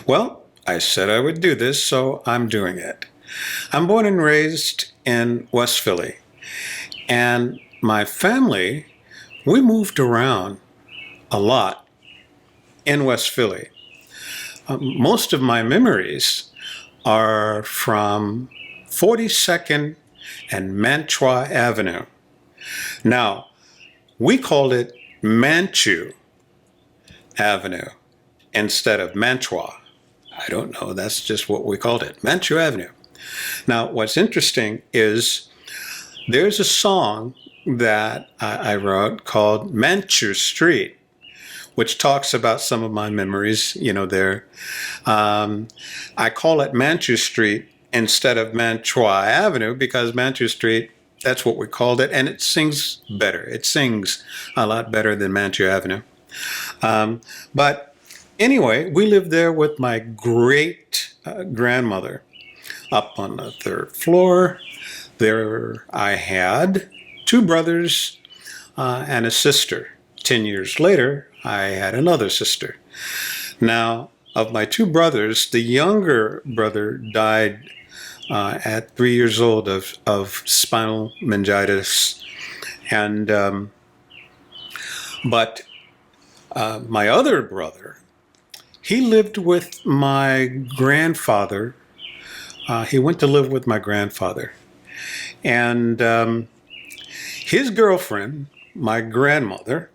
Well, I said I would do this, so I'm doing it. I'm born and raised in West Philly, and my family, we moved around a lot in West Philly. Most of my memories are from 42nd and Mantua Avenue. Now, we called it Manchu Avenue instead of Mantua. I don't know, that's just what we called it, Manchu Avenue. Now, what's interesting is there's a song that I wrote called Manchu Street, which talks about some of my memories, there. I call it Manchu Street instead of Mantua Avenue because Manchu Street, that's what we called it, and it sings better. It sings a lot better than Manchu Avenue. But anyway, we lived there with my great grandmother up on the third floor. There I had two brothers and a sister. 10 years later, I had another sister. Now, of my two brothers, the younger brother died at 3 years old of spinal meningitis. And but my other brother, he lived with my grandfather. He went to live with my grandfather. And his girlfriend, my grandmother,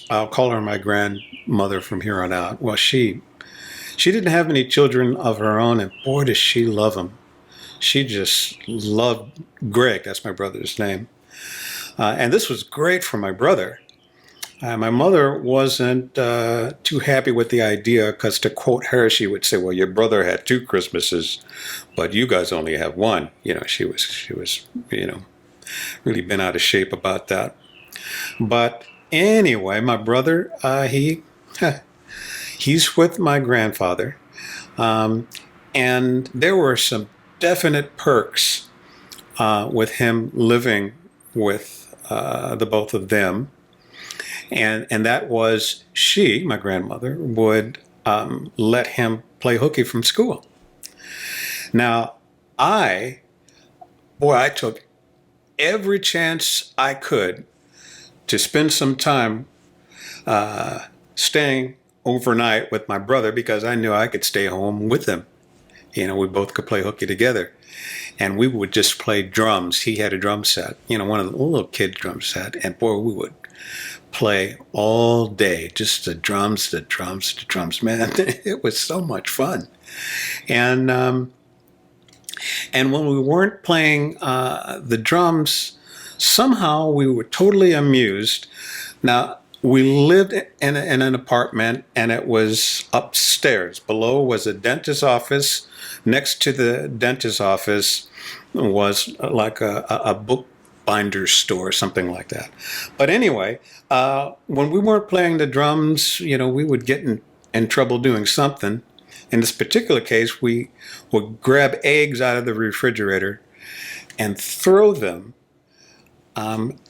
I'll call her my grandmother from here on out. Well, she didn't have any children of her own, and boy, does she love them. She just loved Greg. That's my brother's name. And this was great for my brother. My mother wasn't too happy with the idea because, to quote her, she would say, "Well, your brother had two Christmases, but you guys only have one." She was really been out of shape about that. But anyway, my brother, he's with my grandfather, and there were some definite perks with him living with the both of them. And that was my grandmother, would let him play hooky from school. Now, I took every chance I could to spend some time staying overnight with my brother because I knew I could stay home with him. We both could play hooky together. And we would just play drums. He had a drum set, one of the little kid drum set. And boy, we would play all day, just the drums, man. It was so much fun. And when we weren't playing the drums, somehow we were totally amused. Now, we lived in an apartment, and it was upstairs. Below was a dentist's office. Next to the dentist's office was like a bookbinder store, something like that. But anyway, when we weren't playing the drums, we would get in trouble doing something. In this particular case, we would grab eggs out of the refrigerator and throw them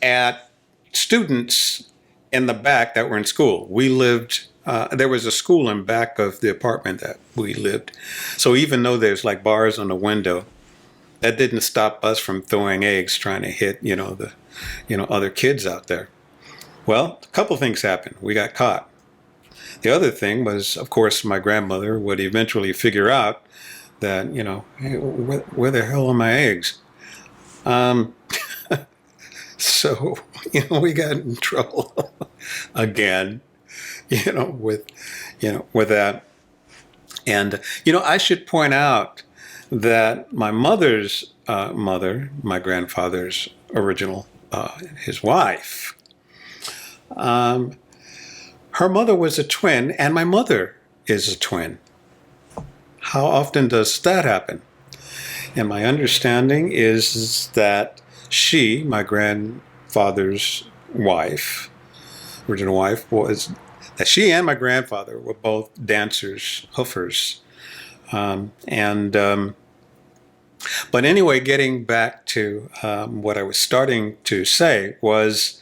at students in the back that were in school. We lived, there was a school in back of the apartment that we lived. So even though there's like bars on the window, that didn't stop us from throwing eggs trying to hit, the other kids out there. Well, a couple things happened. We got caught. The other thing was, of course, my grandmother would eventually figure out that, hey, where the hell are my eggs? So, we got in trouble again, with that. And, I should point out that my mother's mother, my grandfather's original, his wife, her mother was a twin, and my mother is a twin. How often does that happen? And my understanding is that my grandfather's wife, original wife, was that she and my grandfather were both dancers, hoofers. But anyway, getting back to what I was starting to say was,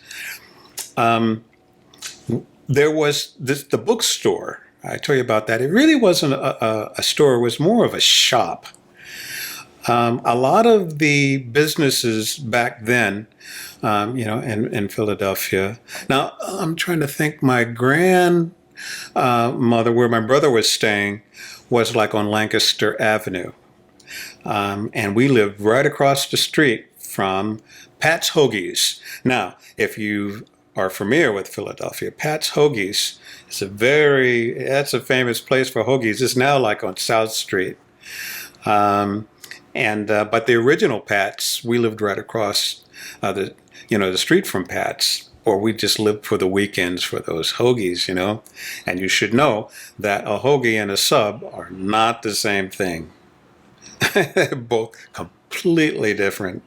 there was the bookstore I tell you about that. It really wasn't a store. It was more of a shop. A lot of the businesses back then, in Philadelphia. Now, I'm trying to think. My grandmother, where my brother was staying, was like on Lancaster Avenue. And we lived right across the street from Pat's Hoagies. Now, if you are familiar with Philadelphia, Pat's Hoagies is that's a famous place for hoagies. It's now like on South Street. But the original Pat's, we lived right across the street from Pat's, or we just lived for the weekends for those hoagies, And you should know that a hoagie and a sub are not the same thing. They're both completely different.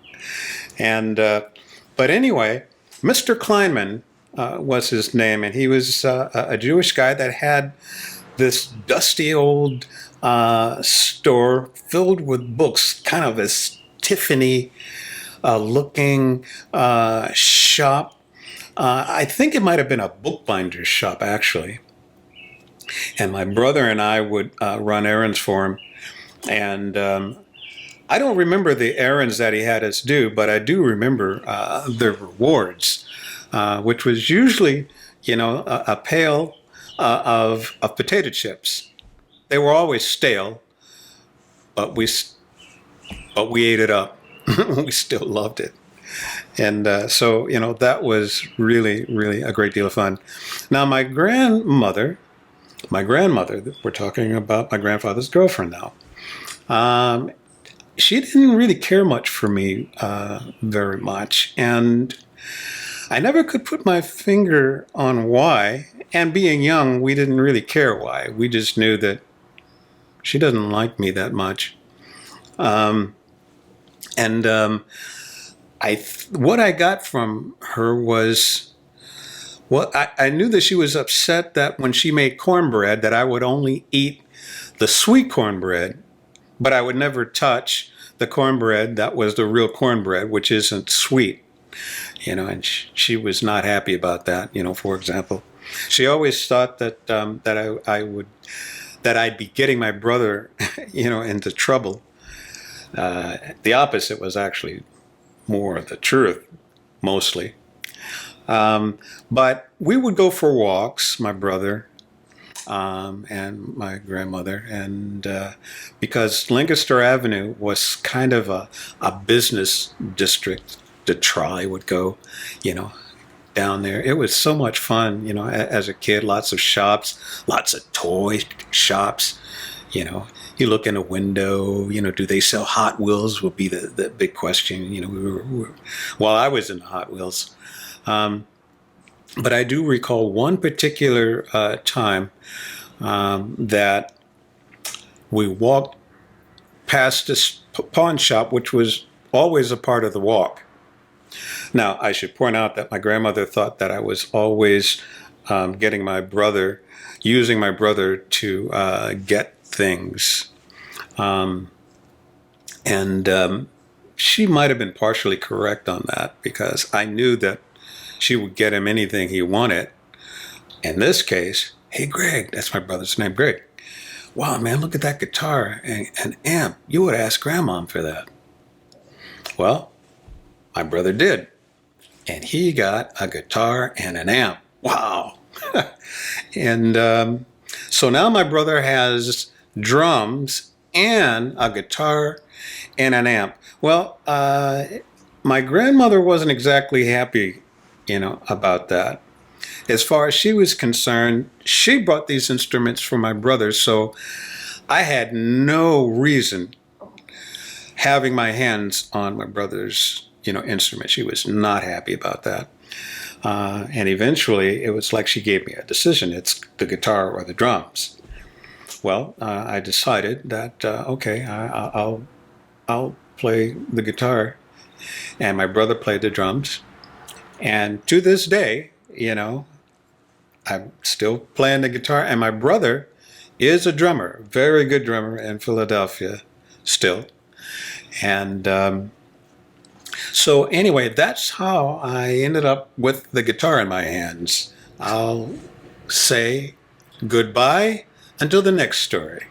But anyway, Mr. Kleinman was his name, and he was a Jewish guy that had this dusty old store filled with books, kind of a Tiffany looking shop. I think it might have been a bookbinder's shop, actually. And my brother and I would run errands for him. And I don't remember the errands that he had us do, but I do remember the rewards, which was usually, a pail of potato chips. They were always stale, but we ate it up. We still loved it. And so, that was really, really a great deal of fun. Now, my grandmother, we're talking about my grandfather's girlfriend now. She didn't really care much for me very much, and I never could put my finger on why. And being young, we didn't really care why. We just knew that she doesn't like me that much. What I got from her was, I knew that she was upset that when she made cornbread, that I would only eat the sweet cornbread, but I would never touch the cornbread that was the real cornbread, which isn't sweet. And she was not happy about that. For example, she always thought that that I'd be getting my brother, into trouble. The opposite was actually more the truth, mostly. But we would go for walks, my brother and my grandmother, and because Lancaster Avenue was kind of a business district, the Trolley would go, down there. It was so much fun, as a kid. Lots of shops, lots of toy shops. You look in a window. Do they sell Hot Wheels? Would be the big question. While I was in the Hot Wheels. But I do recall one particular time that we walked past this pawn shop, which was always a part of the walk. Now, I should point out that my grandmother thought that I was always using my brother to get things. She might have been partially correct on that, because I knew that she would get him anything he wanted. In this case, hey, Greg, that's my brother's name, Greg. Wow, man, look at that guitar and amp. You would ask Grandma for that. Well, my brother did. And he got a guitar and an amp. Wow. And so now my brother has drums and a guitar and an amp. Well, my grandmother wasn't exactly happy, about that. As far as she was concerned, she brought these instruments for my brother, so I had no reason having my hands on my brother's, instrument. She was not happy about that. And eventually, it was like she gave me a decision. It's the guitar or the drums. Well, I decided that, okay, I'll play the guitar, and my brother played the drums. And to this day, I'm still playing the guitar, and my brother is a drummer, very good drummer in Philadelphia still. And so anyway, that's how I ended up with the guitar in my hands. I'll say goodbye Until the next story.